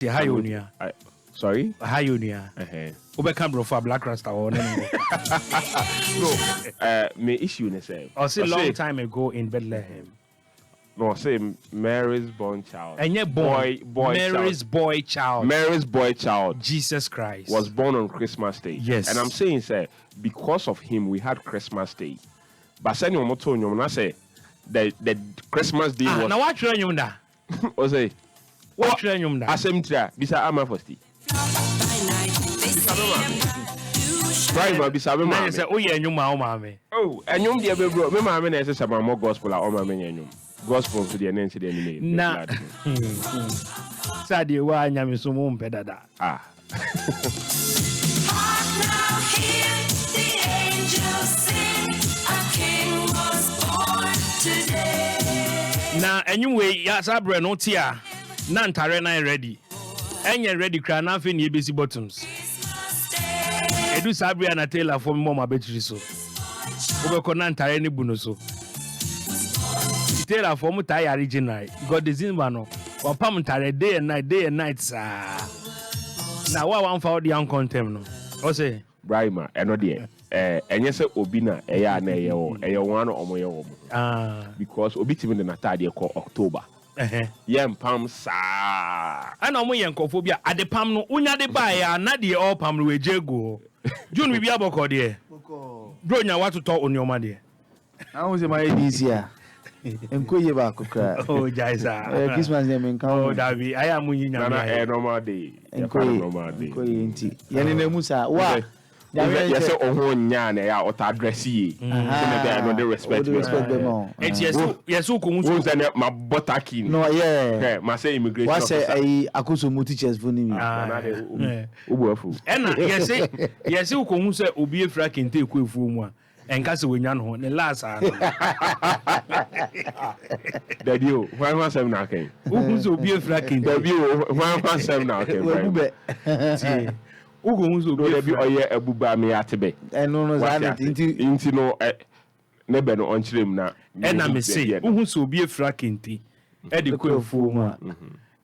The Hionia. Sorry? Hionia. Overcome for Black Rasta or no. Me issue in the same. I say long time ago in Bethlehem. No, say Mary's born child. And yet boy Mary's child. Boy child. Mary's boy child. Jesus Christ. Was born on Christmas Day. Yes. And I'm saying, sir, because of him, we had Christmas Day. But send you moto I say the Christmas Day was. Now what train you da? O say. What train you da? Asemtra. Bisa ama first. Prime bisa be ma. Say, oh yeah, you ma o ma me. Oh, enyum dia be bro. Me ma me na say sama more gospel a o ma me enyum. Gospel to the end to the end. Na. Sadi wa nyame so mo mpe dada. Ah. Na anyway ya sabre no tia na ntare na ready enye ready kra na afi na ebesi bottoms edu sabre na tailor for me mama betri so obeko na ntare ni bu no so tailor for mu tie original god December no opam ntare day and night sa na wa wan fa odi an contem no o say Brahima eno de enye se obi na eya na eye wo eye won na omo ye wo because obi timi de natade ko October yem pam sa ana omo ye nkofo bia ade pam no unya de ba ya na de all pam no ejego June bibia boko de bro nya watoto onioma de na wo se my this year enkoye ba kokra oh jaisa Christmas dem enka oh dabi aya munyi nya na normal day enkoye nti yene na musa wa yes ohun nya na ya ota address yi na be no dey respect them yes ko mu so say ma botaki no yeah ma say immigration what say ai akoso mu teachers for ni na de ubuafu ena yes ko hu say obi efra kente ko efu mu a enka se wonya no ne last a daddy o why man say na ken hu so obi efra kente daddy o why man say na ken ugo nso do bi oye abuba me atebe no zanity inti no ne be no onchirem na na me say uhu so obi efra kenti e de ko efu mu a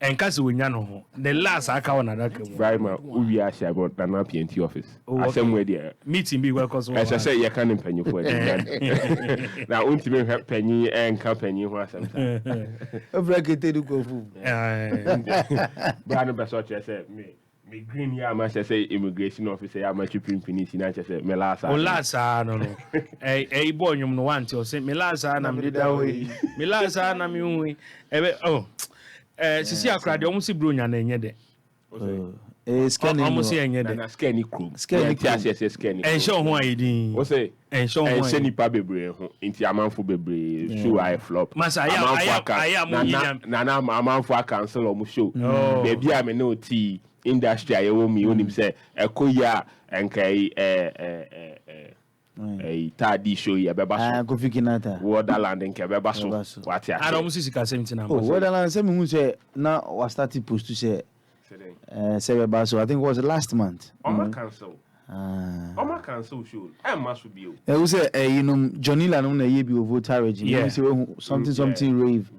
enka se wonya no ho the last aka wona da kam Brahima uwi a sha about na PNT office asem there meeting bi we cause I say ye kan mpanyifo ade na untimi panyi enka panyi ho asem efra kenti de ko efu Brahima be so say me green ya ma say immigration officer ya ma chipimpini si na say me lasa o lasa no boy nyum no want o say me lasa na me da we me lasa na me hu ebe sisi akra de o mu si bro nya na enye de scan ni mo si enye de na scan ni krum scan ni enche ho ayidin o say enche ni pa bebre ho inti amanfo bebre show I flop masa aya mo yinya na amanfo cancel o mu show baby a me no ti industry ayewo mi onim say ekoya enkai tadi show ya beba so Kofi Kinata Wonderland nke beba so what ya ara musi sika 70 na Wonderland say me hu say na was started post to say beba so I think it was last month Oma cancel show must be you say Johnny Lanum na ye bi voter regime you say something rave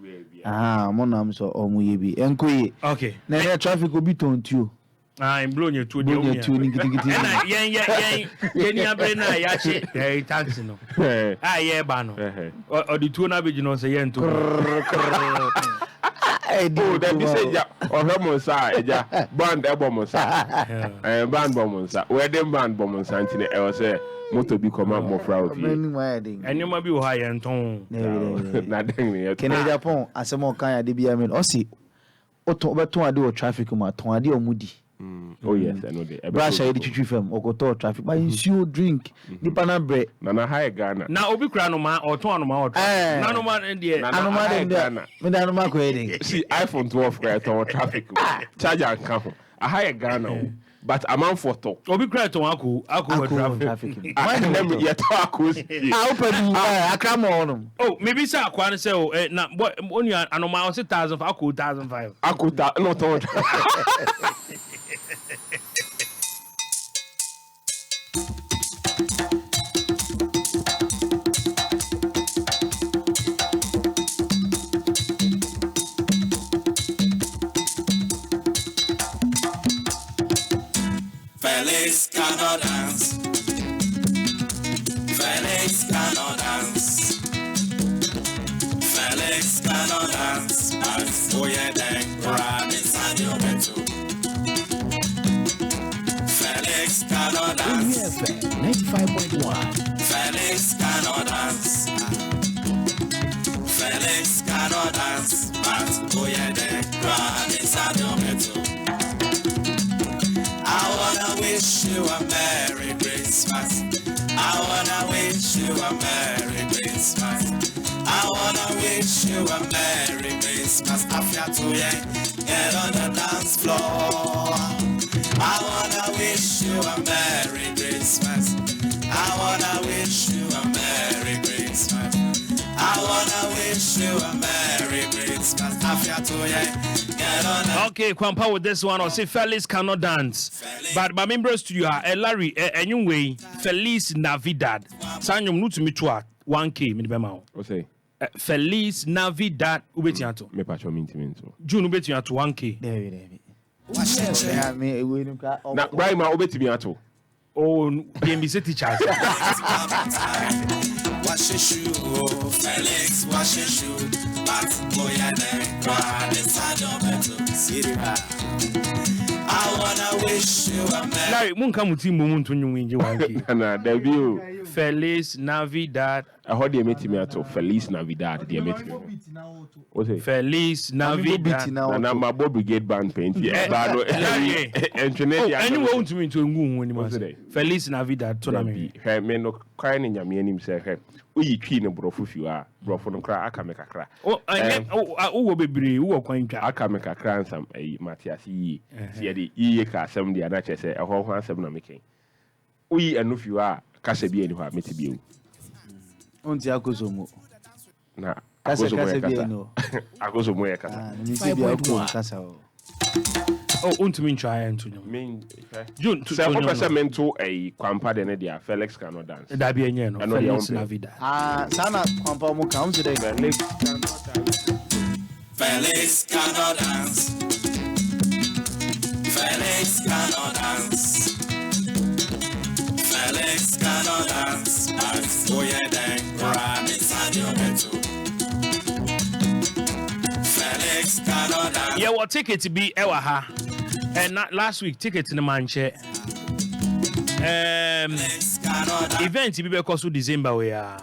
monam so omo ye bi enkoye okay na traffic obi tontuo I'm blowing you to the yen abre na ya che taxi no ye ba no o di tuo na be no say yen to that be say ja o hemo sa eja band ebomonsa band bomonsa we dem band bomonsa ntine e o say moto bi koma mofra ofi enema bi o ha yen ton na den ne Kenya Japan asemo kan ya de bi amen o si o to beton ade o traffic ma ton ade o mudi oh yes I know the brush I the fam okoto traffic but you drink nipa na bre na high Ghana na obi kura no ma oton no ma na no ma ndie anoma dem me da no ma ko ede see iPhone 12 kura to traffic charger kan ho a high Ghana but a man for to obi kura to ako traffic why dem ye to ako open akra mo onum maybe say akwa ne say na only anoma o 1000 ako 1005 ako no to Felix cannot dance. Felix cannot dance. Felix cannot dance. Oh yeah, then grab inside your bedroom. Felix cannot dance. 95.1. Felix cannot dance. Felix cannot dance. Oh yeah, then grab inside your bedroom. I wanna wish you a Merry Christmas. I wanna wish you a Merry Christmas. I wanna wish you a Merry Christmas. After 2 years, get on the dance floor. I wanna wish you a Merry Christmas. I wanna wish you a Merry Christmas. I wanna wish you a Merry Christmas. After 2 years, get on the Okay, Kwampa with this one. I'll say Felix cannot dance. But my members to you are Larry, anyway, Feliz Navidad. Sanyum no to me to 1K, minimum. What's it? Feliz Navidad, ubetiato. Me patch mintimento. June ubetiato 1K. David. Washington. Na Brian ma obetimiato. Oh, DMBC teachers. Wash your shoe, oh, Felix, wash your shoe. But boy, I cry inside your bedroom. See the I wanna wish you a Merry. Larry, mun come with him moment when you win 1K. Na debut. Feliz Navidad. I heard they metimiato. Feliz Navidad. They metimiato. What's it? Feliz Navidad. Na my Bob Brigade band paint. Yeah, bado. Anyone want to me to ngu when What's you it? Feliz Navidad tournament. Hey, me no crying in your name say hey. Uyi twi ne brofo fi a brofo no kra aka me kakra. Oh, wo bebre, wo kwan twa. Aka me kakra nsam ayi Matias yi. Si de yi ka asem de na che say ehon ho asem na meken. Uyi anu fi a kasa bi ani ho a meti bi o. Onti akozomo. Na Kasa bi no. akozo mo ye kasa. Ni si bi akon kasa o. Oh, untumi try Antonio. Mean June say what person mento a Kwampa de ne dia Felix cannot dance. da bi enye no. Feliz Navidad. Sana kwampa mo ka unse dey. Felix cannot dance. Felix cannot dance. Felix cannot dance. Oh yeah, then grab inside your bedroom. Felix cannot dance. Yeah, what ticket to be ewa ha. And not last week ticket in the manche. Felix cannot dance. Event be because of December we are.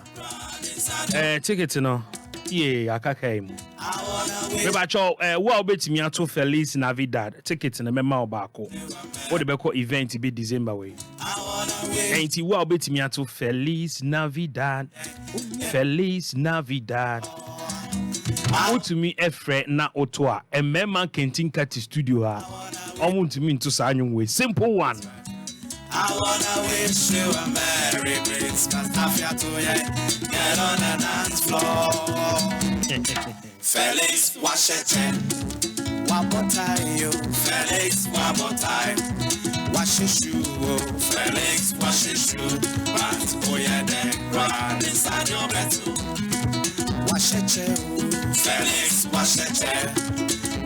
Ticket no. Yeah, akaka mu. Me ba cho wo obetimi ato Feliz Navidad ticket na mema obako. Wo de be ko event be December we. Enti wo obetimi ato Feliz Navidad. Feliz Navidad. To me efre na otoa emema kentin cat studio ha. Omo to me into sanyum we simple one. I wanna wish you a Merry Christmas. After 2 years, get on the dance floor. Felix, wash your chin. One more time, you. Felix, one more time. Wash your shoe, oh. Felix, wash your shoe. But oh yeah, then run inside your bedroom. Wash your chair, oh. Felix, wash your chair.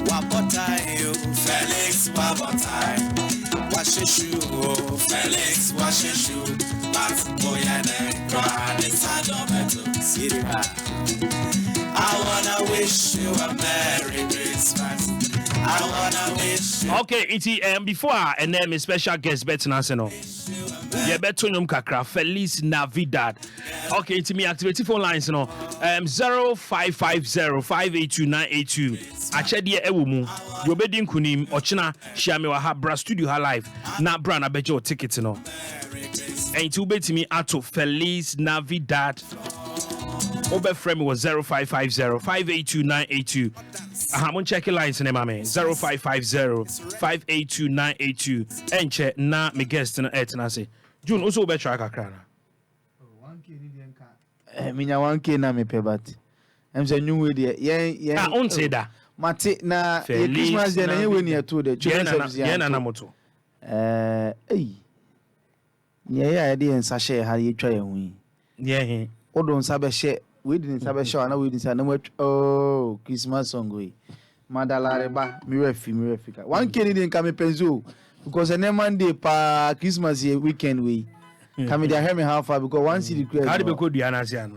One more time, you. Felix, one more time. Wash your shoe, oh, Felix, wash your shoe. But oh yeah, then run inside your bedroom. See the I wanna wish you a Merry Christmas. I wanna wish you. Okay, it's before and then my special guest better answer no. Yeah, better nyum kakra Feliz Navidad. Okay, it's me activate phone lines no. 0550 582 Achede ewo mu. You obedi nkunim ochina share me wa ha bra studio ha live. Na bra na beje o ticket no. And to bet me ato Feliz Navidad. Obe frame was 0550 582 I'm checking lines in my man 0550 582 and check na me guest na etna say June also be track akra na 1K ni den ka minya 1K na me pe bat em say new way there yeah on say that mate na Christmas day na ye we near to the children service yeah na moto yeah ya dey en sachet ha ye twa ye hu yeah odon sabe she we didn't sabe she na we didn't say na oh Christmas song we madalareba mi refi ka 1K ni den ka me penzo because a Monday pa Christmas year weekend we. Come in there, hear me how far because once the credit. How do we go Diana Sian?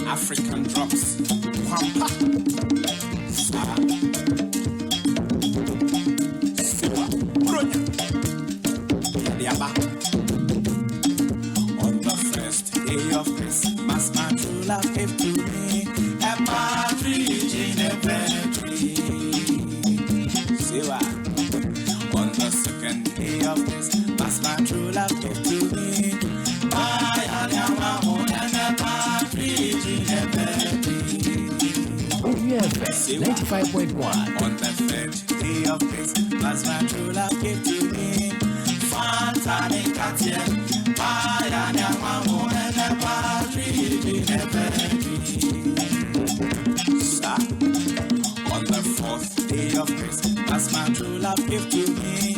African drops. Pampa. Sara. Sewa. Bronya. Yadiaba. On the first day of Christmas, my true love gave to me a partridge in a pear tree. Sewa. On the second day of Christmas, my true love gave to me my Anyama and a partridge in a pear tree. WOHO 95.1. On the third day of Christmas, my true love gave to me Fantani Katia, my Anyama and a partridge in a pear tree. On the fourth day of Christmas, my true love gave to me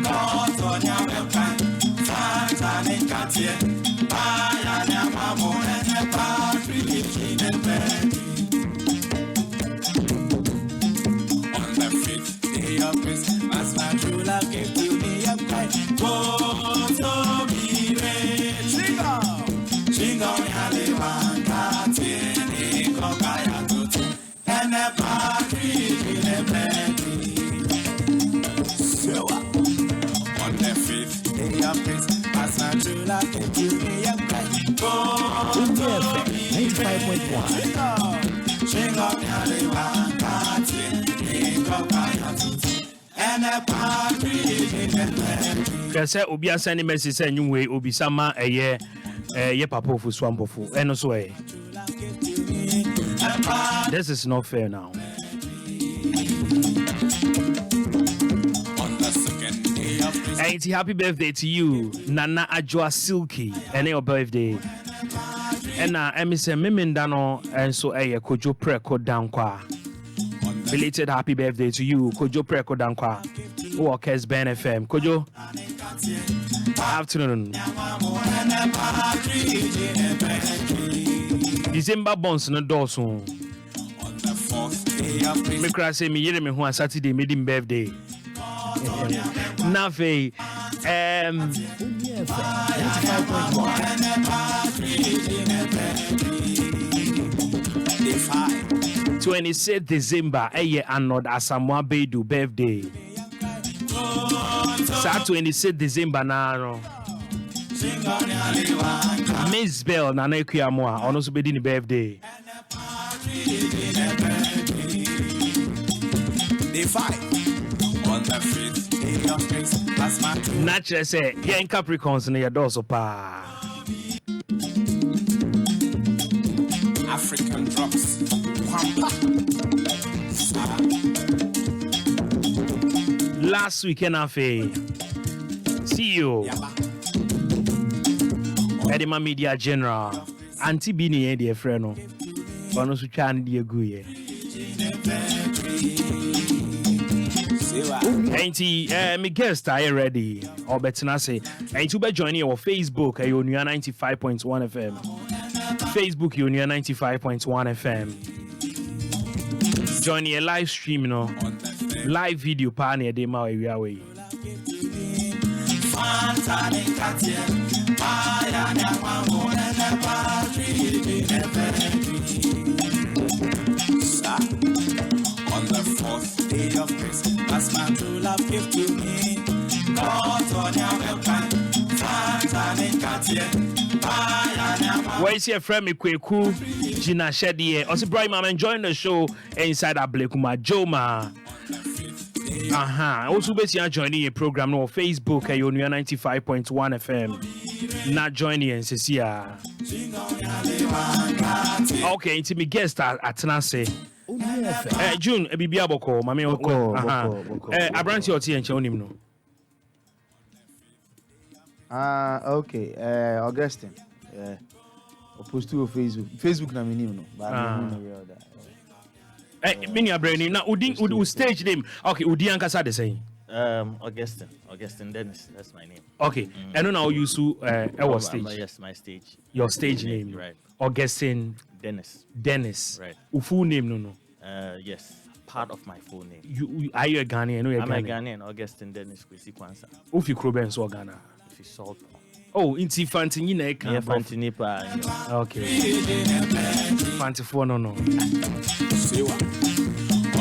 God on your welcome, Fantani Katia, my Anyama and a partridge in a pear tree. On the fifth day of Christmas, my true love gave to me a kite. Oh, so be Chingo, Chingo, Yalewan, Katini, Kokaya, Tutu, and a partridge in a pear tree. On the fifth day of Christmas, my true love gave to me a kite. Oh, so be 95.1. Chingo, Yalewan, Katini, Kokaya, Tutu, and a partridge in a pear tree. Kase obi asani message say nyumwe obi sama eye ye papa ofu swampofu eno so eh. This is not fair now. On the second day of Christmas, Hey, happy birthday to you, Nana Ajwa Silky, and your birthday. And I say Mimindano, and so a Kojo Preko Dankwa. Belated happy birthday to you, Kojo Preko Dankwa. Walkers Ben FM. Kojo, afternoon. December bonds no doorso. on the fourth day of Christmas, Mikra say me yere me ho Saturday made him birthday. Nafe WOHO 95.1. 26th December, eye anod Asamoah Bedu birthday. Sa 26th December na no. Miss Bell na Ekuyamoa ono so be di ni birthday. day 5 on the fifth day of Christmas, my true Natural say yen Capricorns na your so pa. African drops. Pampa. Sara. Last weekend afe. CEO Yaba. Edema Media General Auntie Bini e de frɛ no. Ono so twa ne de agu ye. Auntie me guest are ready. Or better say Auntie be join you on Facebook at Onua 95.1 FM. Facebook Onua 95.1 FM. Join your live stream, you know. Live video pan e de ma we away. On the fourth day of Christmas, my true love gave to me God on your welcome, Where is your friend me Kweku Gina Shedie? Also, Brian, I'm enjoying the show inside a Blakuma Joma. Also, basically, joining a program on Facebook at Onua 95.1 FM. Not joining NCCA. Okay, into me guest at Tenase. June, a Bibia Boko, Mammy Oko. Abranti or Tia and Chonim no. Okay. Augustine. Opposed to Facebook na minimum no. But I don't know real that. Mini Abrani na Udi stage name. Okay, Udi Ankasa the same. Augustine Dennis. That's my name. Okay. And then I'll use our stage. Yes, my stage. Your stage name. Right. Augustine Dennis. Right. Your full name no. Yes. Part of my full name. Are you a Ghanaian? No, I'm a Ghanaian. Augustine Dennis Kwesi Kwanza. Ufi Kroben so Ghana. Ufi Salt. Oh, inti Fantini na eka. Yeah, Fantini pa. Okay. Fanti for no.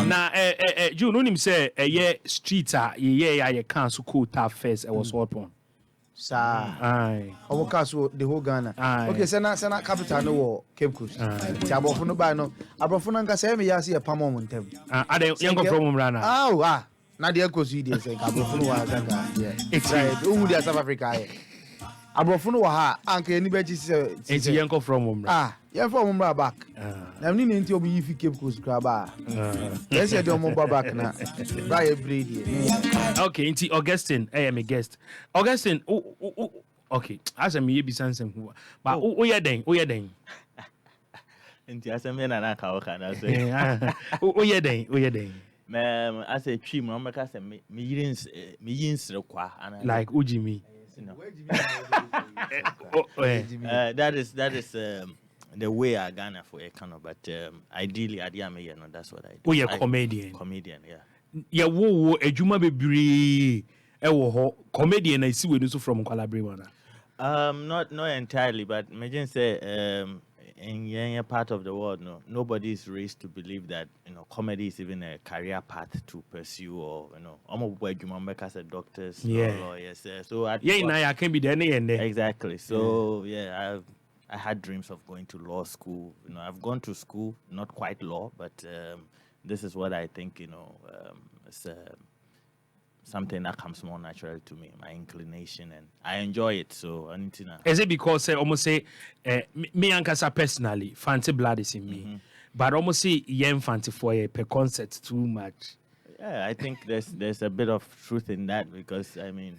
Na you know him say street ye can so cool tap first I was hot one. Sir. Aye. Omo kaso the whole Ghana. Aye. Okay, sena capital no wo Cape Coast. Ti abofo no ba no. Abofo no nka say me yase e pam omo ntem. Ade yango from Umrana. Na the ekosu dey say abofo no wa Ghana. Yeah. It's right. Omu dey South Africa here. Abofo no wa ha anka eni be ji say It's yango from Umrana. Yeah, from Umrana back. Na me nti obi yifi Cape Coast kra ba. Yes, you don't move back na. Buy breed here. Okay, inti Augustine, I am a guest. Augustine, okay, as a me be sansem. But o ye den. Inti asem na ka o kana say. O ye den. Me as a tree mo make say me yinsre kwa. Like Ujimi. That is the way I Ghana for a kind of, but ideally, that's what I do. Oh, you're comedian. Comedian, yeah. Yeah, wo ejuma bebree wo comedian I see we so from Kwalabre. Not entirely, but imagine say in any part of the world, nobody is raised to believe that comedy is even a career path to pursue, or almost where you remember as a doctors, lawyers. So I can be there and there. Exactly. So I had dreams of going to law school. I've gone to school, not quite law, but this is what I think. It's something that comes more naturally to me, my inclination, and I enjoy it. So I need to know. Is it because almost say me and Kasa personally, fancy blood is in me, but almost say yen fancy for a per concert too much. Yeah, I think there's a bit of truth in that, because I mean,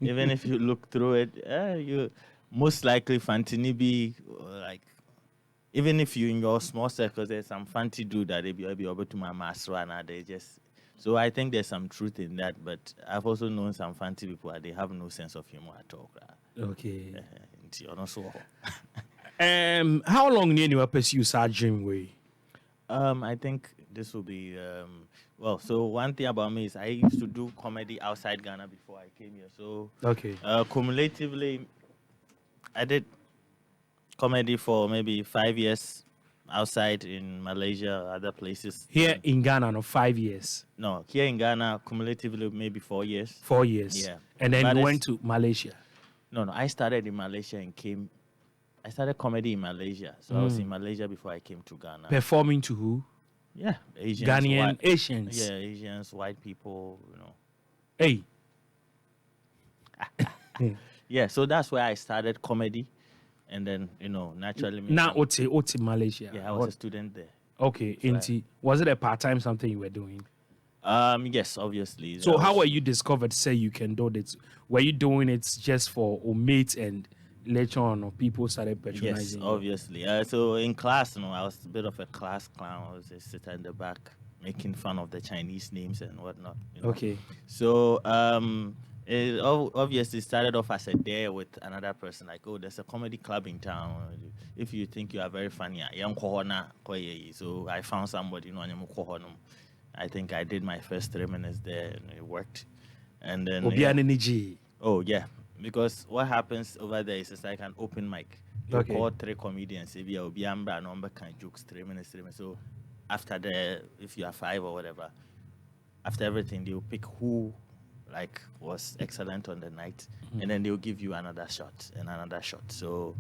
even if you look through it, you most likely Fantini be like, even if you in your small circles, there's some fancy dude that they be able to my master and they just. So I think there's some truth in that, but I've also known some fancy people that they have no sense of humor at all. Okay. How long did you pursue such dream way? I think this will be so one thing about me is I used to do comedy outside Ghana before I came here. So cumulatively, I did comedy for maybe 5 years outside in Malaysia, other places. Here in Ghana, no 5 years. No, here in Ghana, cumulatively maybe 4 years. 4 years. Yeah. And then you went to Malaysia. No, I started in Malaysia and came. I started comedy in Malaysia, so I was in Malaysia before I came to Ghana. Performing to who? Yeah, Asians. Ghanaian Asians. Yeah, Asians, white people. Hey. Yeah, so that's where I started comedy. And then, naturally... Now, Oti Malaysia. Yeah, I was a student there. Okay, was it a part-time something you were doing? Yes, obviously. So how were you discovered, say you can do this? Were you doing it just for mates and later on or people started patronizing? Yes, obviously. So in class, I was a bit of a class clown. I was just sitting in the back making fun of the Chinese names and whatnot. Okay. So... it obviously started off as a dare with another person, like, there's a comedy club in town. If you think you are very funny, so I found somebody, I think I did my first 3 minutes there and it worked. And then oh yeah, because what happens over there is it's like an open mic. You call 3 comedians, if you can jokes 3 minutes. So after if you are 5 or whatever, after everything they'll pick who was excellent on the night, and then they'll give you another shot and another shot. So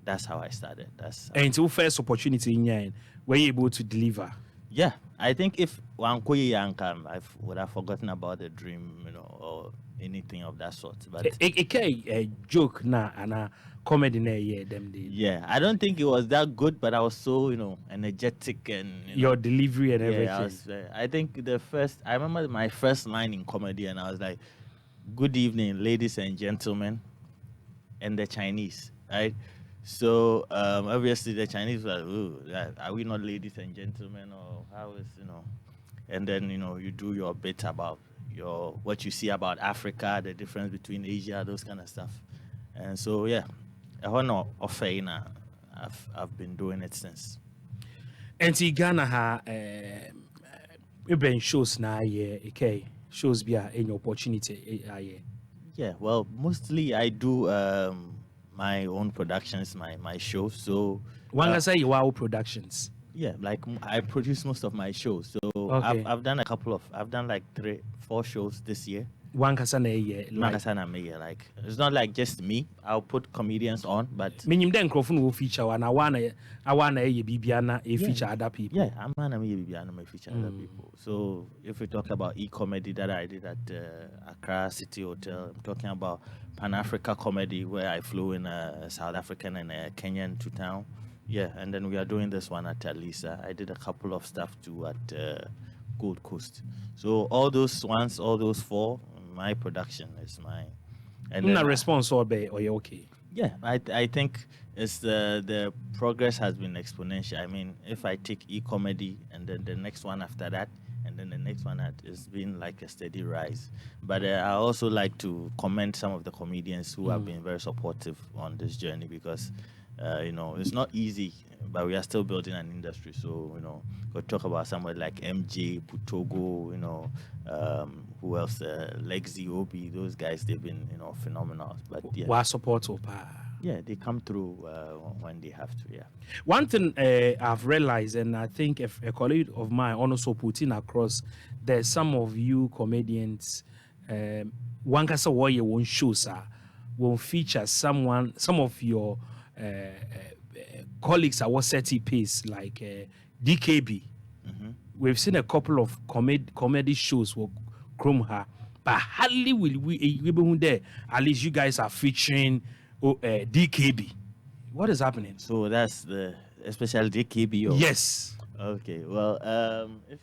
that's how I started. And until first opportunity in Yan, were you able to deliver? Yeah, I think if one I would have forgotten about the dream, or anything of that sort. But a joke na and comedy na them day. Yeah, I don't think it was that good, but I was so energetic and your delivery and everything. I think I remember my first line in comedy, and I was like, "Good evening, ladies and gentlemen," and the Chinese, right? So obviously the Chinese were like, "Ooh, are we not ladies and gentlemen, or how is?" And then you do your bit about what you see about Africa, the difference between Asia, those kind of stuff. And so yeah, I've been doing it since. And in Ghana ha been shows na okay shows be any opportunity Yeah, well, mostly I do my own productions, my shows. So one can say WOHO Productions. Yeah, like I produce most of my shows. So Okay. I've done I've done like 3-4 shows this year. One can say Like it's not like just me. I'll put comedians on, but meaning then microphone will feature and I wanna bibiana a feature other people. yeah, I'm gonna feature other people. So if we talk about e-comedy that I did at Accra City Hotel, I'm talking about Pan-Africa comedy where I flew in a South African and a Kenyan to town. Yeah, and then we are doing this one at Lisa. I did a couple of stuff too at Gold Coast. So all those 4, my production is mine. And And then, response or you okay? yeah, I think it's the progress has been exponential. I mean, if I take e-comedy and then the next one after that, and then the next one has been like a steady rise. But I also like to commend some of the comedians who have been very supportive on this journey because, it's not easy, but we are still building an industry. So, we'll talk about somebody like MJ, Putogo, who else? Lexi, Obi, those guys, they've been, phenomenal. But yeah. What support Yeah, they come through when they have to, yeah. One thing I've realized, and I think a colleague of mine also putting across, there's some of you comedians, one can say what you won't show, sir, will feature some of your colleagues at what set pace, like DKB. We've seen a couple of comedy shows with Chrome, but hardly will we even there. At least you guys are featuring DKB. What is happening? So that's the special DKB? Or? Yes. Okay, well,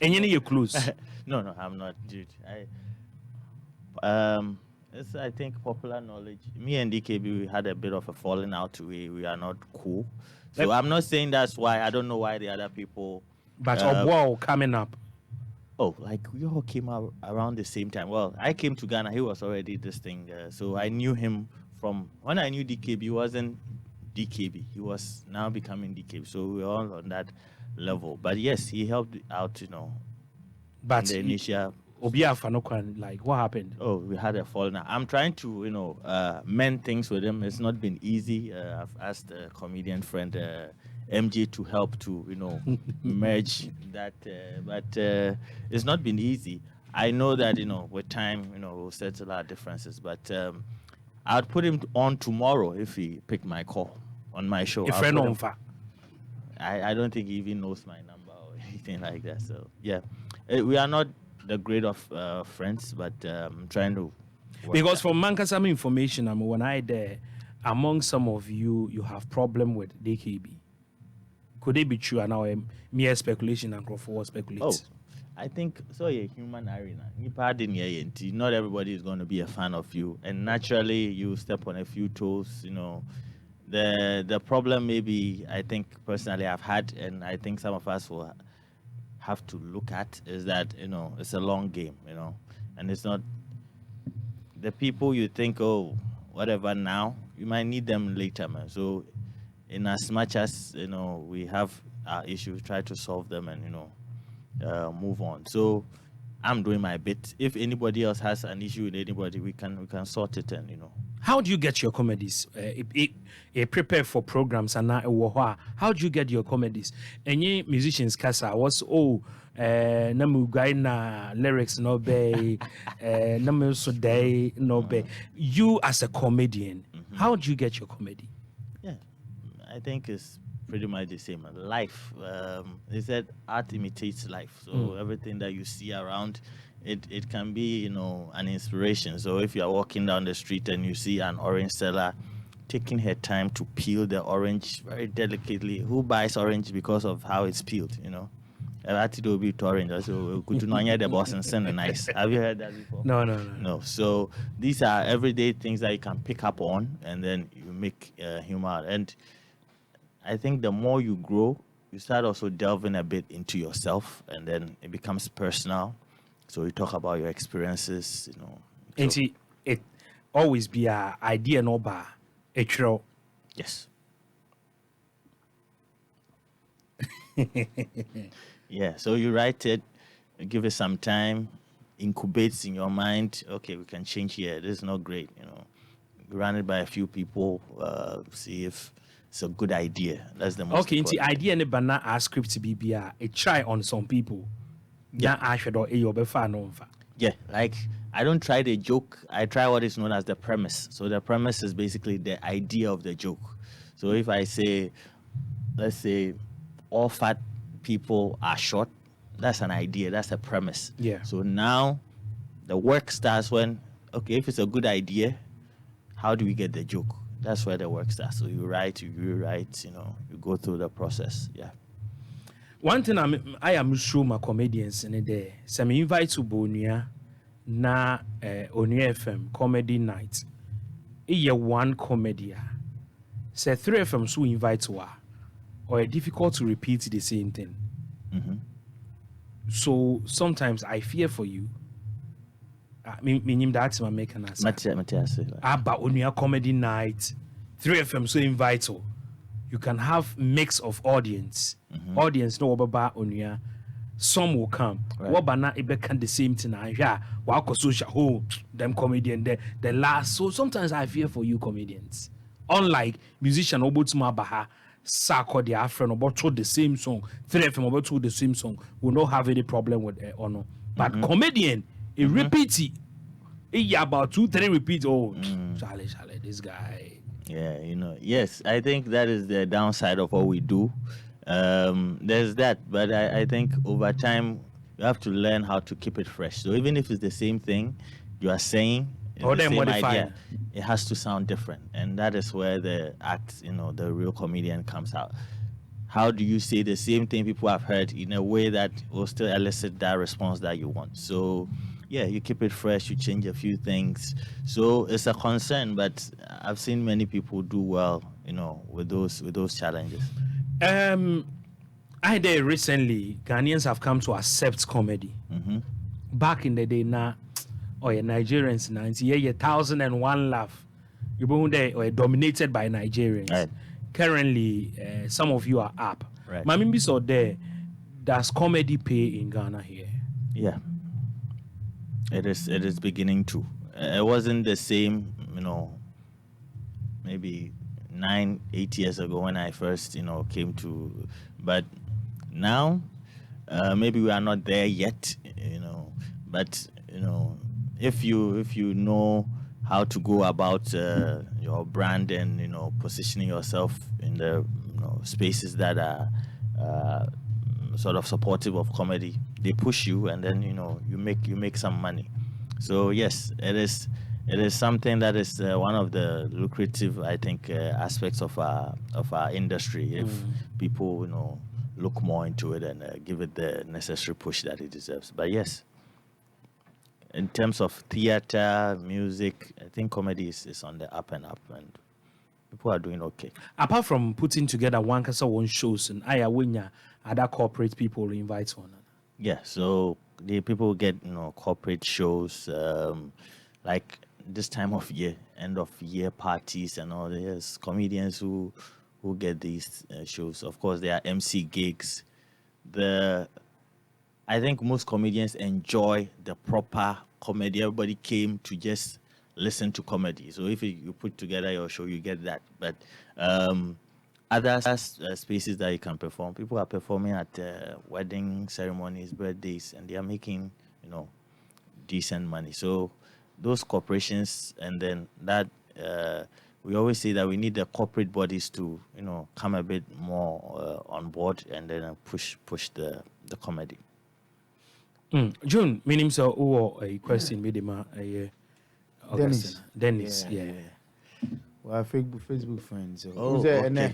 and you're close. No, I'm not, dude. It's, I think, popular knowledge. Me and DKB, we had a bit of a falling out. We are not cool. So I'm not saying that's why. I don't know why the other people. But WOHO coming up. Oh, like we all came out around the same time. Well, I came to Ghana. He was already this thing. So I knew him from when I knew DKB. He wasn't DKB. He was now becoming DKB. So we were all on that level. But yes, he helped out, But in the initial. Like what happened? Oh, we had a fall now. I'm trying to, mend things with him. It's not been easy. I've asked a comedian friend, MJ, to help to, merge that. But it's not been easy. I know that, with time, we'll settle our differences. But I'd put him on tomorrow if he picked my call on my show. A friend on I don't think he even knows my number or anything like that. So, yeah, we are not the grade of friends, but I'm trying to. Because from Mankasam information, when I there, among some of you have problem with DKB. Could it be true? And now mere speculation and Crawford speculate. Oh, I think so. Yeah, human arena. Not everybody is going to be a fan of you, and naturally you step on a few toes. The problem maybe I think personally I've had, and I think some of us will have to look at is that it's a long game, and it's not the people you think whatever now you might need them later, man. So in as much as we have our issues, try to solve them and move on. So I'm doing my bit. If anybody else has an issue with anybody, we can sort it and How do you get your comedies? Prepare for programs and now how do you get your comedies? Any musicians casa was namu na lyrics no be namu so day no be. You as a comedian, how do you get your comedy? Yeah, I think it's pretty much the same. Life, they said art imitates life. So everything that you see around, it can be, an inspiration. So if you are walking down the street and you see an orange seller taking her time to peel the orange very delicately, who buys orange because of how it's peeled, orange. So good to know the boss and send nice. Have you heard that before? No. So these are everyday things that you can pick up on, and then you make humor. And I think the more you grow, you start also delving a bit into yourself, and then it becomes personal. So you talk about your experiences, you know. And So, see, it always be a idea no bar a trail. yes. Yeah, so you write it, give it some time, incubates in your mind. Okay, we can change here. This is not great, you know. Run it by a few people, see if it's a good idea. That's the most Okay, and the important. idea ne banana a script be a try on some people. Yeah, I should or a be far no. Yeah, like I don't try the joke. I try what is known as the premise. So the premise is basically the idea of the joke. So if I say, let's say, all fat people are short, that's an idea. That's a premise. Yeah. So now the work starts when, okay, if it's a good idea, how do we get the joke? That's where the work starts. So you write, you rewrite, you know, you go through the process. Yeah. One thing I am sure my comedians in there. Some invite to Onua na Onua FM comedy night. Iye one comedy. Say 3 FM so invite to her. Or it's difficult to repeat the same thing. Mm-hmm. So sometimes I fear for you. Meaning that's my making answer. Matthias. About Onua comedy night, 3 FM so invite her. You can have mix of audience. Audience no about Onua. Some will come. What bana it can the same thing. Yeah, wow, social oh them comedian there. The last. So sometimes I fear for you comedians. Unlike musician Obutuma Baha, Sako the Afro about the same song, 3 FM about the same song, will not have any problem with honor. But comedian, it repeats it. Yeah, about 2-3 repeats. Oh, Charlie, this guy. Yeah, you know, yes, I think that is the downside of what we do. There's that, but I think over time you have to learn how to keep it fresh. So even if it's the same thing you are saying, Or the then same modify idea, it has to sound different, and that is where the act, you know, the real comedian comes out. How do you say the same thing people have heard in a way that will still elicit that response that you want? So yeah, you keep it fresh, you change a few things. So it's a concern, but I've seen many people do well, you know, with those challenges. I did recently, Ghanaians have come to accept comedy. Back in the day, now, Nigerians, 1,001 laugh. You know, they were dominated by Nigerians. Right. Currently, some of you are up. Right. Mamimbi saw there, does comedy pay in Ghana here? Yeah, it is beginning to. It wasn't the same, you know, maybe 9-8 years ago when I first, you know, came to, but now maybe we are not there yet, you know, but you know, if you know how to go about your brand and, you know, positioning yourself in the, you know, spaces that are sort of supportive of comedy, they push you, and then, you know, you make some money. So yes, it is something that is one of the lucrative, I think, aspects of our industry. If people, you know, look more into it and give it the necessary push that it deserves. But yes, in terms of theater, music, I think comedy is on the up and up, and people are doing okay. Apart from putting together one shows and other corporate people invite on. Yeah, so the people get, you know, corporate shows, like this time of year, end of year parties and all. There's comedians who get these shows. Of course, there are MC gigs. I think most comedians enjoy the proper comedy. Everybody came to just listen to comedy. So if you put together your show, you get that. But other spaces that you can perform, people are performing at wedding ceremonies, birthdays, and they are making, you know, decent money. So those corporations, and then that we always say that we need the corporate bodies to, you know, come a bit more on board, and then push the comedy. June, meaning so a question made him Dennis, yeah. Well, Facebook friends. Oh, okay.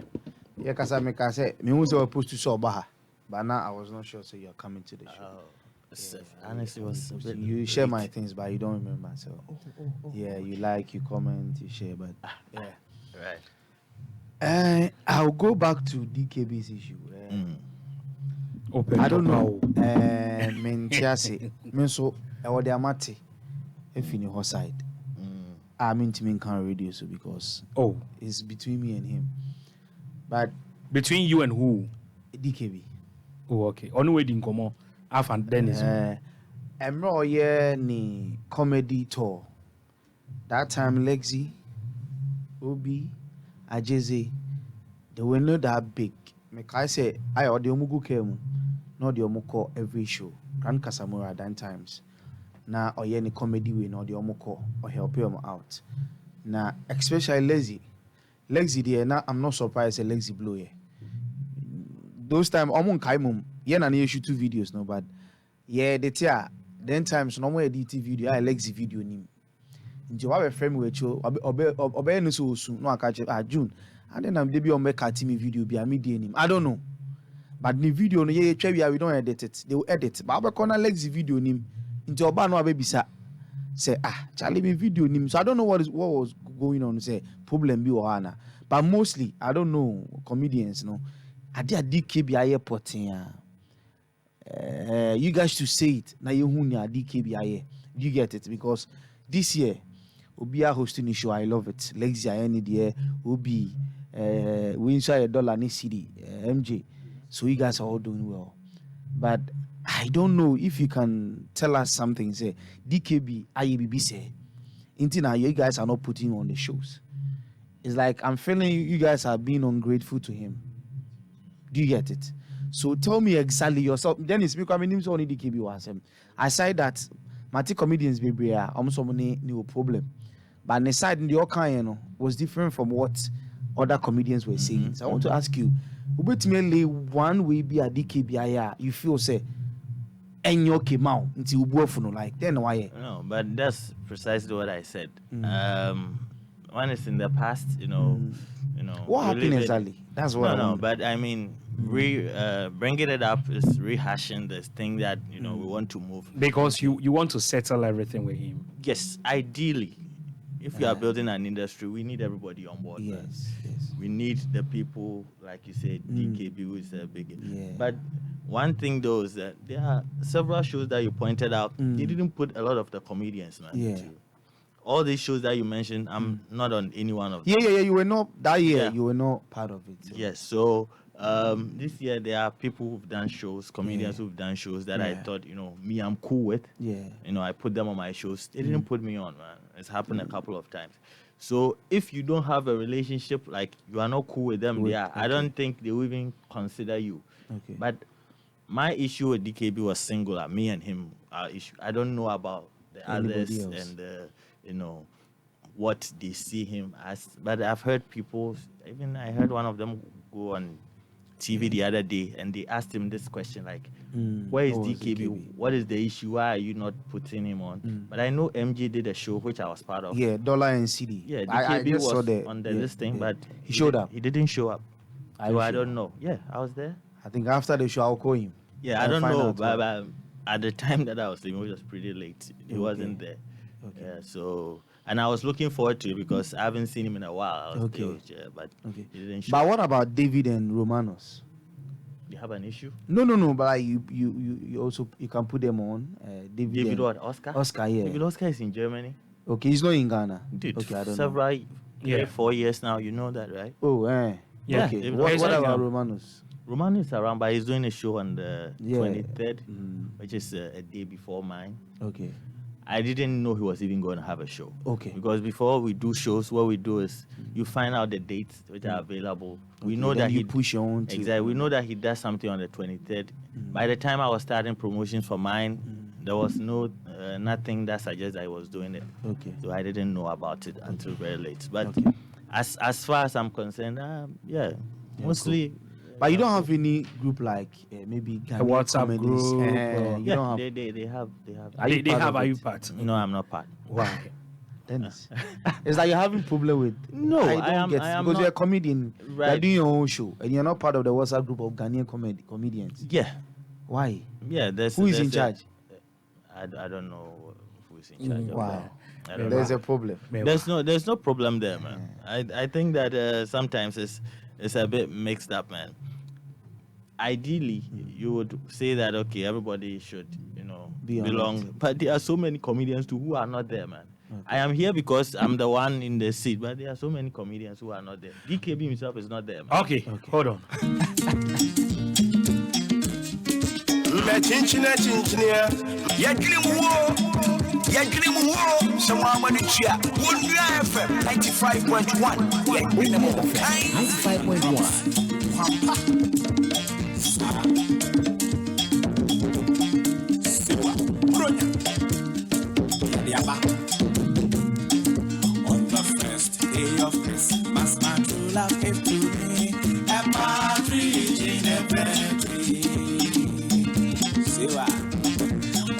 Yeah, because I say, me was supposed to saw Baha, but now I was not sure. So you're coming to the show. Honestly, was a bit You share my things, but you don't remember. So yeah, you like, you comment, you share, but yeah. right. I'll go back to DKB's issue. Open I don't up. know. Mentiasi. Menso, or the amati. If in your side. I mean to mean can radio so because it's between me and him. But between you and who? DKB. Oh, okay. Onua di nkomo. Half and Dennis. Emre ni comedy tour. That time Lexi, Obi, Ajeze, they were not that big. I say I or the omugu came, not the omuko every show. Grand Casamura that times. Na oye ni comedy way no the omuko or help him out. Na especially Lexi there now I'm not surprised Lexi blow here. Those time omun kaimum yeah na you shoot 2 videos no but yeah the tia then times no more edit video I Lexi video nim. Nti wa be frame we cho obe no so soon no aka June and then am dey be on make me video be am dey nim I don't know but the video no ye twa we don't edit it they will edit but we corner Lexi video nim nti oba no abebisa say Charlie me video nim so I don't know what was going on say problem be ohana but mostly I don't know comedians no ade DKB airport you guys to say it na you hu ni DKB aye do you get it because this year Obi are hosting the show. I love it. Lexi any there. Obi, we inside $1 ni CD, MJ. So you guys are all doing well. But I don't know if you can tell us something. Say DKB, IEBB say, until you guys are not putting on the shows. It's like I'm feeling you guys are being ungrateful to him. Do you get it? So tell me exactly yourself. Then it's because I mean, only DKB was him. Aside that, Mati comedians baby are almost no problem. But the side in the Okan was different from what other comedians were saying. So I want to ask you, ultimately, one way be a DKB, you feel say, and you came out until you like then why? No, but that's precisely what I said. One is in the past, you know. What happened exactly? That's what. No, but I mean, bringing it up is rehashing this thing that we want to move because you want to settle everything with him. Yes, ideally. If we are building an industry, we need everybody on board. Yes. We need the people, like you said, DKB who is a big. Yeah. But one thing though is that there are several shows that you pointed out. They didn't put a lot of the comedians, man. Yeah. All these shows that you mentioned, I'm not on any one of them. Yeah. You were not that year. Yeah. You were not part of it. So. Yes. So this year there are people who've done shows, comedians who've done shows that I thought, me I'm cool with. Yeah. I put them on my shows. They didn't put me on, man. It's happened a couple of times. So if you don't have a relationship, like you are not cool with them, I don't think they will even consider you. Okay. But my issue with DKB was singular. Me and him, our issue. I don't know about the others and what they see him as. But I've heard people. Even I heard one of them go on TV the other day and they asked him this question like, where is DKB? What is the issue? Why are you not putting him on? But I know MJ did a show which I was part of. Yeah, $1 and CD. Yeah, DKB was on the listing, but he showed up. He didn't show up. I don't know. Yeah, I was there. I think after the show I'll call him. Yeah, I don't know, but at the time that I was leaving, it was pretty late. He wasn't there. Okay. Yeah, so and I was looking forward to it because I haven't seen him in a while. But he didn't show. But what about David and Romanos? You have an issue? No. But like you also you can put them on. David what? Oscar? Oscar, yeah. David Oscar is in Germany. Okay, he's not in Ghana. Dude, okay, I don't several know. 4 years now. You know that, right? Oh, yeah. Okay. What about Romanos? Romanos is around, but he's doing a show on the 23rd, which is a day before mine. Okay. I didn't know he was even going to have a show. Okay. Because before we do shows, what we do is you find out the dates which are available. We know that he push your own. Exactly. We know that he does something on the 23rd. By the time I was starting promotions for mine, there was nothing that suggests I was doing it. Okay. So I didn't know about it until very late. But as far as I'm concerned, mostly. Cool. But you don't have any group like maybe a WhatsApp group. You don't have. They have. Are you part? No, I'm not part. Why? Dennis. It's like you're having problem with. No, I am because not, you're a comedian. Right. You're doing your own show, and you're not part of the WhatsApp group of Ghanaian comedians. Yeah. Why? Yeah. Who is in charge? I don't know who is in charge. Wow. Of that. There's a problem. There's no problem there, man. I think that sometimes it's a bit mixed up, man. ideally, you would say that okay, everybody should, Be on belong. But there are so many comedians too who are not there, man. Okay. I am here because I'm the one in the seat, but there are so many comedians who are not there. DKB himself is not there, man. Okay, hold on. Someone cheer. Onua FM 95.1. 95.1. On the first day of Christmas, my true love gave to me a partridge in a pear tree.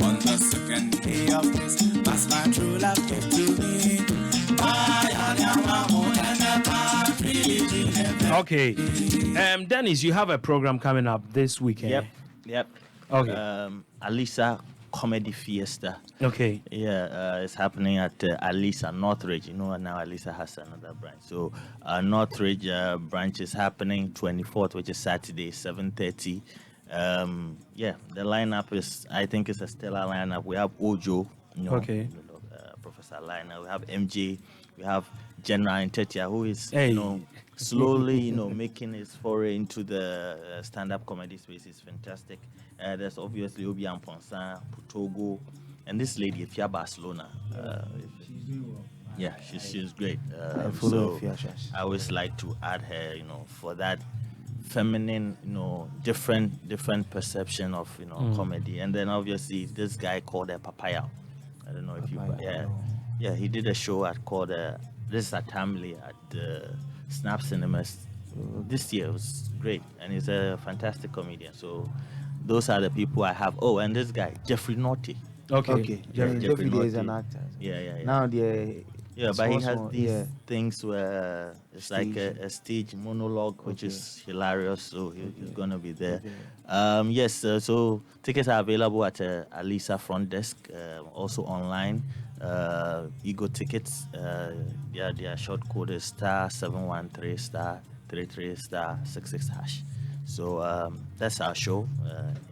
On the second day of Christmas, my true love gave to me a partridge in a pear. Okay. Dennis, you have a program coming up this weekend. Yep. Okay. Alisa Comedy Fiesta. Okay. Yeah, it's happening at Alisa Northridge. Now Alisa has another branch. So Northridge branch is happening 24th, which is Saturday, 7:30. The lineup is, I think it's a stellar lineup. We have Ojo, Okay. Professor Liner. We have MJ. We have General Intetia, who is, Hey. slowly, making his foray into the stand-up comedy space. Is fantastic. There's obviously Obi Amponsa, Putogo, and this lady, Fia Barcelona. She's doing well. Yeah, she's great. I follow So Fia Shash. I always like to add her, for that feminine, different perception of, comedy. And then obviously this guy called Papaya. I don't know if Papaya, yeah, he did a show called This is a Tamale at Snap Cinemas this year. It was great, and he's a fantastic comedian. So those are the people I have. Oh, and this guy Jeffrey Naughty. Okay. Jeffrey Jeffrey Day is an Naughty. actor. Yeah. Now the But he has small, these things where it's like Stage. a stage monologue, which is hilarious. So he's gonna be there. Okay. Yes. So tickets are available at Alisa front desk, also online. Ego tickets. Their short code is *713*33*66#. So that's our show.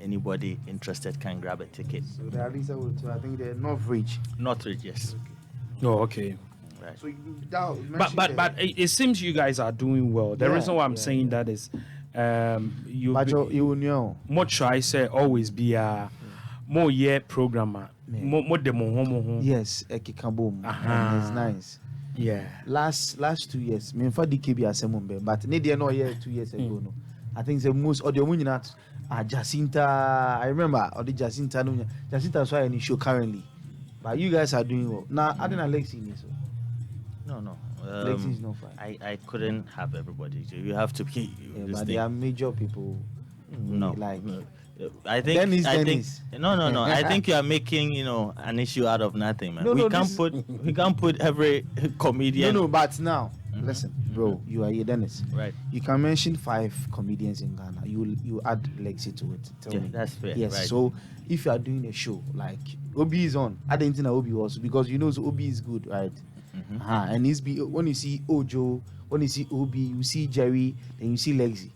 Anybody interested can grab a ticket. So the Alisa will too. I think the Northridge. Northridge, yes. Oh, okay. Right. So But it seems you guys are doing well. The Yeah, reason why I'm yeah, saying that is you you know. more try say always be a more year programmer. Yeah. More demo home. Yes, Ekikaboom. Aha. And it's nice. Yeah. Last 2 years, me for DKB asemumbe, but near no year 2 years ago no. I think the most audio muninat Jacinta. I remember or the Jacinta no. Jacinta is why any show currently. But you guys are doing well. Now I didn't Alexi so. No. Alexi is not fine. I couldn't have everybody. So you have to be. Yeah, this but thing. there are major people. No. Like I think Dennis. no. I think you are making an issue out of nothing, man. No, we no, can't this- we can't put every comedian. No, but now listen, bro, you are here, Dennis. Right. You can mention 5 comedians in Ghana. You add Lexi to it. Tell Yeah, me. that's fair. Yes. Right. So if you are doing a show like Obi is on, I didn't think Obi was because so Obi is good, right? And he's when you see Ojo, when you see Obi, you see Jerry, then you see Lexi,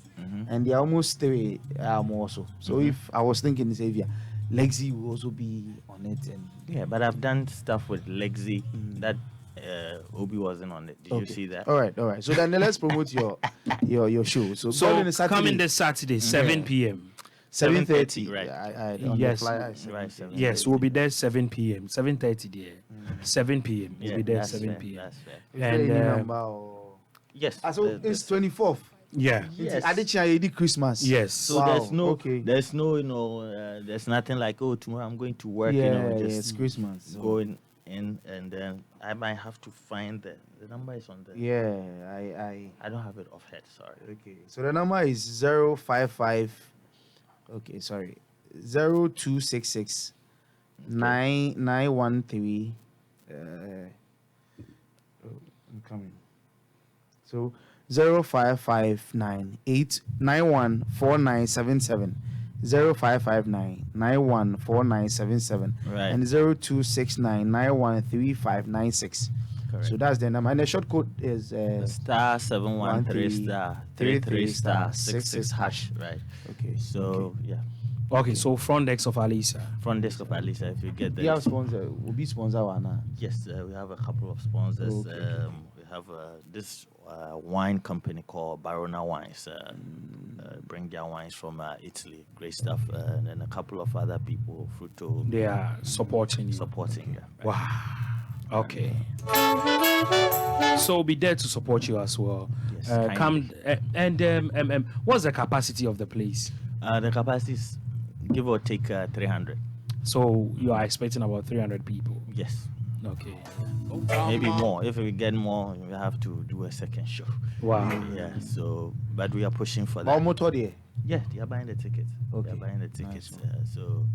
and they are almost 3 also. So if I was thinking Xavier, Lexi will also be on it, and Yeah, but I've done stuff with Lexi that Obi wasn't on it. Did you okay. see that? All right. So then let's promote your show. So Coming this Saturday, 7 p.m. 7:30, right. On Yes. the flyer, I said Right. 7:30. Yes, we'll be there 7 p.m. 7:30 there. 7 p.m. We'll Yeah, be there that's 7 fair, p.m. That's fair. Is there And, any uh, number or? Yes. So it's 24th. Yeah. Yes. Adichia Christmas. Yes. So Wow, there's no, there's nothing like tomorrow I'm going to work. Yeah, just it's Christmas. So. going in, and then I might have to find the number is on the. Yeah, I don't have it off head. Sorry. Okay. So the number is 055. Okay, sorry. 0266 913. I'm coming. So 0559-891-4977. 0559-914977. Right. And 0269-913596. Correct. So that's the number. And the short code is star 713 star 33 star 66 hash. Right. Okay. So yeah. Okay, so front desk of Alisa. Front desk of Alisa, if you get Do there. you have sponsor? Will be sponsor one. Yes, we have a couple of sponsors. Okay. We have this wine company called Barona Wines. Bring their wines from Italy. Great stuff. And then a couple of other people, Fruto. They are supporting you. Supporting. Yeah. Wow. Okay. So we'll be there to support you as well. Yes, Come and what's the capacity of the place? The capacity is give or take 300. So you are expecting about 300 people. Yes. Okay. Maybe more. If we get more, we have to do a second show. Wow. Yeah. So, but we are pushing for But that. motor there. Yeah, they are buying the tickets. Okay. They are buying the tickets. Nice So,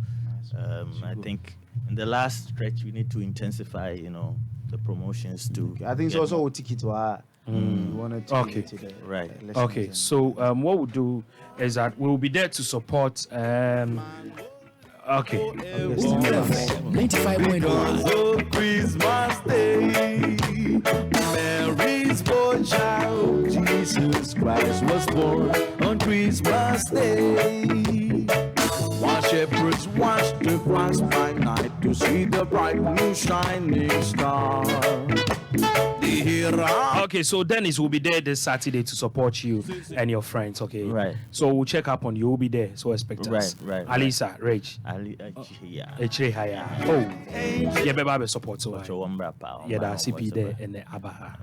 I think in the last stretch we need to intensify, the promotions to. Okay. I think it's get also more. a ticket to we wanted to Okay. get to the Right. elections Okay. and- So what we'll do is that we'll be there to support. Okay. 95.1. Oh, Christmas Day, Mary's born child, Jesus Christ was born on Christmas Day. While shepherds watched the grass by night to see the bright new shining star. The hero. Okay, so Dennis will be there this Saturday to support you and your friends. Okay. Right. So we'll check up on you. We'll be there. So expect us. Right. Alisa, Rage. Yeah. Echre Haya. Oh. Yeah, baby, support. So So one brapa. yeah, that's CP there and the Abaha.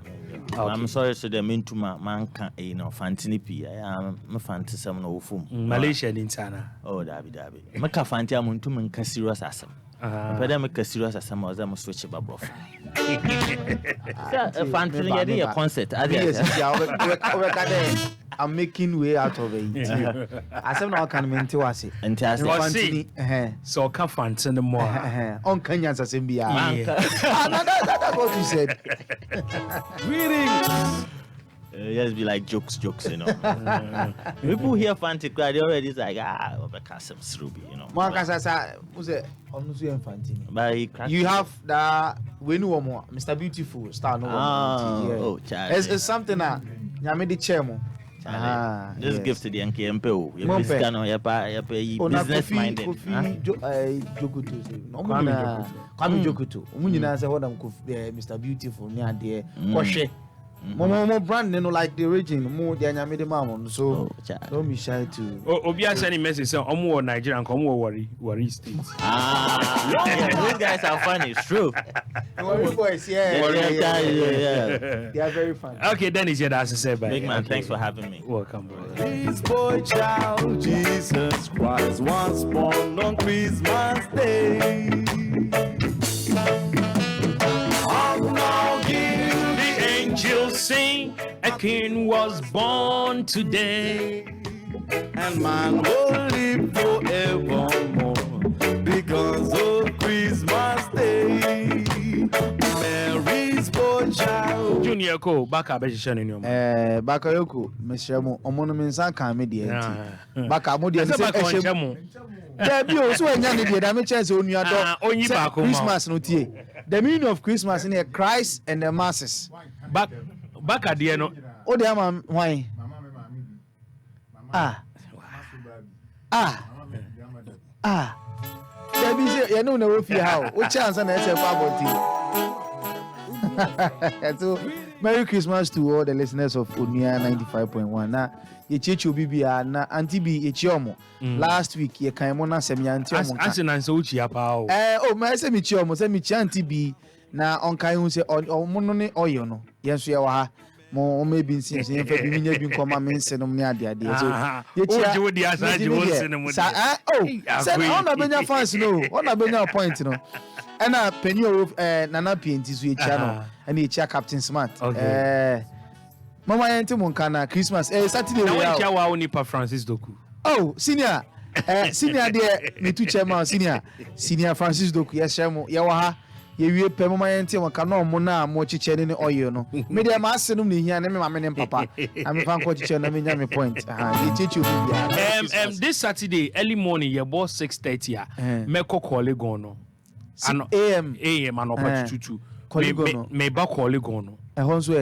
I'm sorry, so they mean to my man can't, Fantini P. I am a fancy some no foom. Malaysia in Sana. Oh, Dabby. Maka Fantia Muntum and serious as some. But I make a serious as some of them switch about broth. Fancy a concert. Yes, I'm making way out of it. I said, no, I can maintain was it. And Was Fantini, So can't fancy no more. on Kenya's Assembly. Yeah. That's what you said. Greetings. Yes, be like jokes, People hear Fancy cry, they already like, Becassam's Ruby, Marcus, was it on Fantini? But he cracked You have that when you more Mr. Beautiful star no child. It's something that Yamedi Chemo. Just give to the NKMPO. Mumpe. Business minded. Jokutu. Kwame Jokutu. Munina say what Mr. Beautiful near there. Koshe. More brand like the origin, more than Yamedi Mamon. So don't be shy to. Obia sending message saying, "Omo Nigerian, come worry state." These guys are funny. It's true. Boys, yeah. They are very funny. Okay, then it's your that's said by Big man, thanks for having me. Welcome, brother. This boy child, Jesus Christ, was born on Christmas Day. The angels sing, a king was born today. And man will live forevermore because of Christmas Day. Mary's born child. Junior Ko, Baka Beshan in your mouth. Bakayoko, Mr. Omonominsan Kamedi. Baka Modi and there be also a young idiot. I'm a chance on your door. Only back home. Christmas no tea. The meaning of Christmas in here, Christ and the masses. Baka Diano. Oh, dear, man, why? There be you know no fear how. What chance and I say about so Merry Christmas to all the listeners of Onua 95.1. Now, ye chichu bibia na anti bi echiomo. Last week ye kan mo na sem ya anti omo. As nan so uchi apa o. Oh, my say mi chiomo, say mi chanti bi na on kan hu say omo no ne oyo no. Yen so ye wa ha. Mo maybe since ye fa bi mi nya bi nkoma me nsenom ne ade ade. So ye chia. Oje wodi asaje wo nsenom. Say on na benya fans no. On na benya point no. And penny Nana PNT so ye chia no. And ye chia Captain Smart. Mama yente mon kana Christmas Saturday Na we we chia wa oni pa Francis Doku. Oh senior senior there me tu chairman senior Francis Doku ya shemo ya wa ha ye wie pe mama yente mon kana mo na mo chiche ne oyo no me there ma asenum ne hia ne me mama ne papa am fan ko chiche na me nya me point ye chichu bia This Saturday early morning ye boss 6:30 me ko call go no. AM ano pa tutu Koligono. Me ba Koligono. Ehonso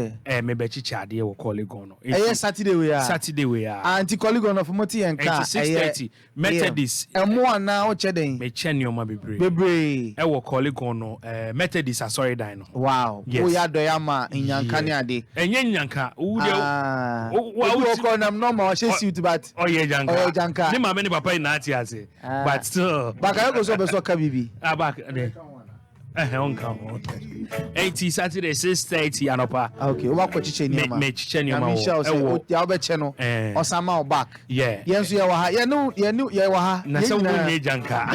Me be chichi ade wo Koligono. Saturday we are. Saturday we are. Anti Koligono for Moti and car. 6:30 Methodist. Mo na o cheden. Me chenyo bebre. Bebre. Wo Koligono Methodist asori dan no. Wow. Yes. O ya doyama inyanka ne ade. Enye nyanka. Wo de wo ko nam normal o she suit but. Oh yeah janka. Oh janka. Ni ma me ni papa ina ati ase. But still. Baka go so be so ka bibi. Back there. On come. 80 Saturday 6:30 anopa. Okay, o ko chiche ni ma. Me chiche ni ma. Me shall say o ya be che no. Osama o back. Yeah. Yenso ye wa ha. Ye no ye wa ha. Na se wo nye janka.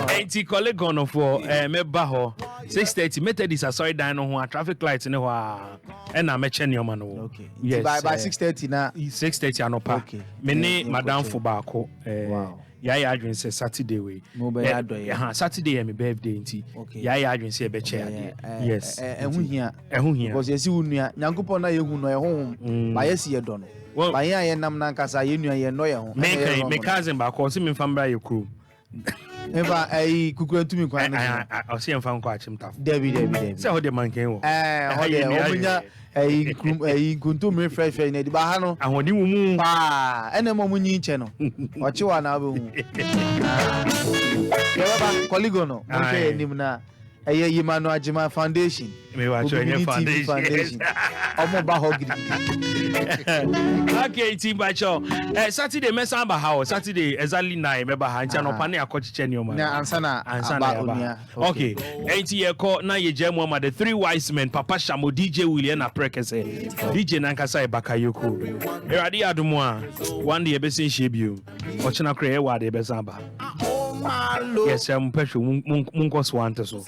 80 colleague on for me ba ho 6:30 Methodist asori dan no ho traffic light ne ho a na me che ni ma no. Okay. Yes. By 6:30 na 6:30 anopa. Okay. Me ne madam fo ba ko. Wow. Ya adwin say Saturday we. Mo be ya do ye. Saturday my birthday nti. Ya adwin say be che ade. Yes. Ehun hia. Because yesi unua Nyankopon na yehu no ehun ba yesi ye do no. Ba yen ye nam na nkasa ye nua ye no ye ho. Me cousin ba ko se me famra ye kru. Eva kukurantumi kwan na. O se mfa nko achim taf. Debi. Se ho de manken wo. Ho de omunya kuntum fresh na di ba ha no. Ahodi mu pa ene mo munyi nche no. Ochi wa na be hu. Ye baba Koligono. Okay nim na. Yimano Ajima Foundation. Me wa cho any foundation. Omo ba ho gidi. Okay, team by cho. Saturday me samba how Saturday exactly 9 me ba ha ntia no pa na akochiche ni o ma. Na ansana ba. Okay. Enti ye ko na ye jemu ma the three wise men Papa Shamo DJ William na prekese. DJ Nankasa e Bakayoko. Eradi adumu a one day be sin shebio. Ochina kre e wa de be samba. Yes, I'm pressure munko swante so.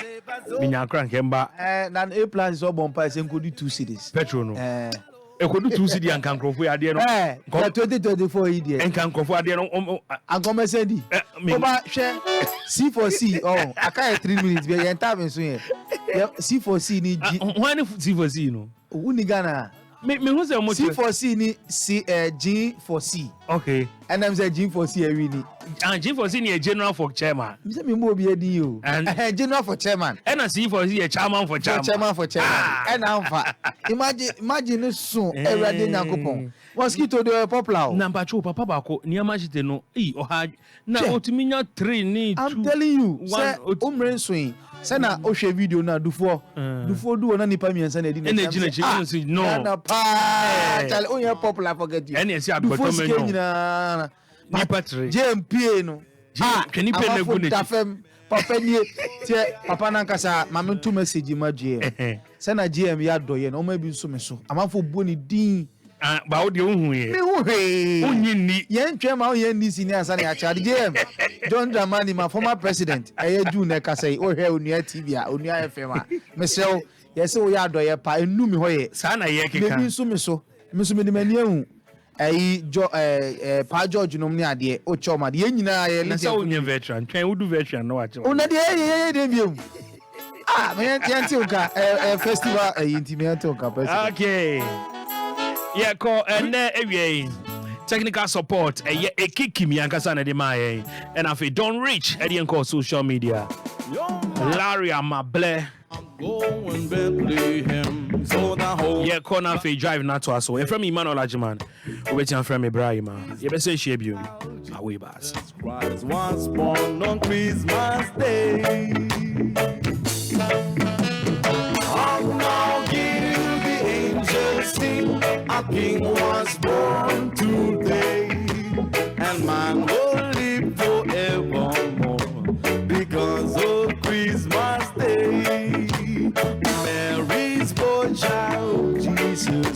Minya kran kemba na A plus so bompa se nkodi 2 cities. Petro no. E kodu 2 city ankan krofo ade no. 2024 yi de. Ankan krofo ade no ankoma sedi. Oba hwe C4C aka 3 minutes be yen time so yen. C4C ni G. Why ni C4C no? Uni Ghana. Me hu se mo C4C ni G4C. Okay. And I'm say G4C ewi ni. G4C ni general for chairman. Me say me mo obi edi o. General for chairman. And C4C a chairman for chairman. Chairman for chairman. And amfa. Imagine so Erade Nyankopon. Mosquito de popular. Number 2 papa ba ko ni amagite no. Oha na otuminya 3 ni 2. I'm telling you. Say umren swing. Say na o hwe video na dufo do na nipa miensa na edi na. Energy no. Na pa. Chale o ye popular forget you. Any see agbotomen no. Nipa 3. JMPA no. Keni pe na gu ne. Papa nie tie papa na nkasa mama tu message ma GM. Say na GM ya doye na o ma bi nso me so. Amafo bu ni din. Ba o de ohun ye. Me hu he. Onyi ni. Ye ntwe ma o ye ni senior asa na ya charge GM. John Dramani my former president. Ju na kasa yi o hwe Onua TV a Onua FM a. Me sew ye se o ya doye pa enu mi ho ye. Sa na ye keka. Me nso me so. Me so me di mani ehu. Pa George no mni ade o choma de nyina ye na so onye veteran twen wudu veteran no wache una de de biom me yanti uka festival intimate uka person. Okay, yeah ko ene ewie technical support ekikimi ankasa na de maye and afi don't reach e de call social media Larry Amable going Bethlehem so the whole corner fe drive not to us so from Emmanuel Ajiman we betin from Ibrahim you be say share biom away bass Christ was born on Christmas Day. Oh, now give the angels sing, a king was born today, and man will live forevermore because of Christmas Day. Mary's boy child Jesus